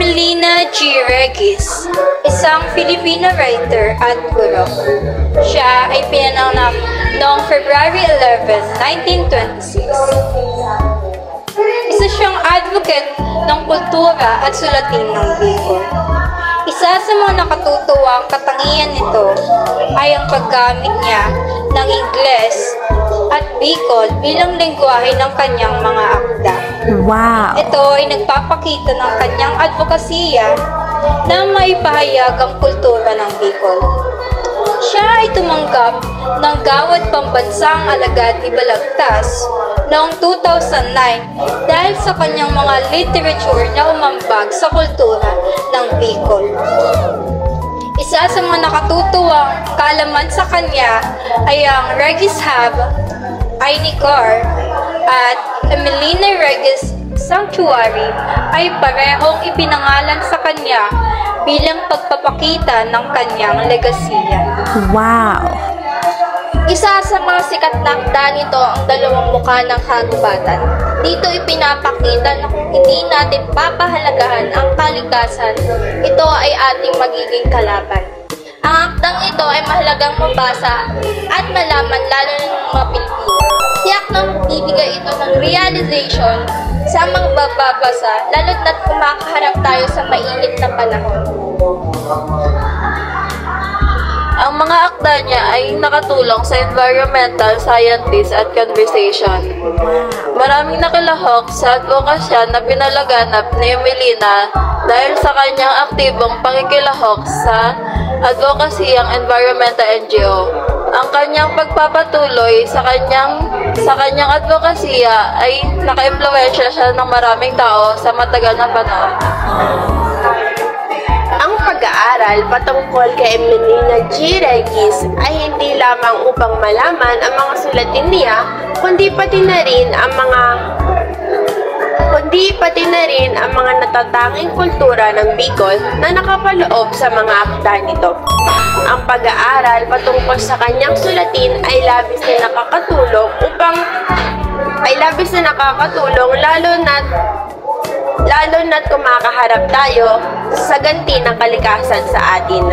Emelina G. Regis, isang Filipino writer at guro. Siya ay pinanganak noong February 11, 1926. Isa siyang advocate ng kultura at sulatin ng Bicol. Isa sa mga nakatutuwang katangian nito ay ang paggamit niya ng Ingles at Bicol bilang lengguwahe ng kanyang mga akda. Wow! Ito ay nagpapakita ng kanyang advokasya na maipahayag ang kultura ng Bicol. Siya ay tumanggap ng Gawad Pambansang Alagad ni Balagtas noong 2009 dahil sa kanyang mga literature na umambag sa kultura ng Bicol. Isa sa mga nakatutuwang kaalaman sa kanya ay ang Regis Hab, Ainikar, at Emelina Regis Sanctuary ay parehong ipinangalan sa kanya bilang pagpapakita ng kanyang legasiya. Wow! Isa sa mga sikat na akda nito ang Dalawang Mukha ng Kagubatan. Dito ipinapakita na kung hindi natin papahalagahan ang kalikasan, ito ay ating magiging kalaban. Ang akdang ito ay mahalagang mabasa at malaman lalo na ng mga Pilipino. Tiyak na magbibigay ito ng realization sa mga bababasa lalo't na't kumakaharap tayo sa mainit na panahon. Ang mga akda niya ay nakatulong sa environmental scientist at conversation. Maraming nakilahok sa advokasya na pinalaganap ni Emelina dahil sa kanyang aktibong pakikilahok sa advokasiyang environmental NGO. Ang kanyang pagpapatuloy sa kanyang advokasya ay naka-impluwensya siya ng maraming tao sa matagal na panahon. Ang pag-aaral patungkol kay Emelina G. Regis ay hindi lamang upang malaman ang mga sulatin niya, kundi pati na rin ang mga natatanging kultura ng Bicol na nakapaloob sa mga akda nito. Ang pag-aaral patungkol sa kanyang sulatin ay labis na nakakatulong lalo na't kumakaharap tayo sa ganti ng kalikasan sa atin.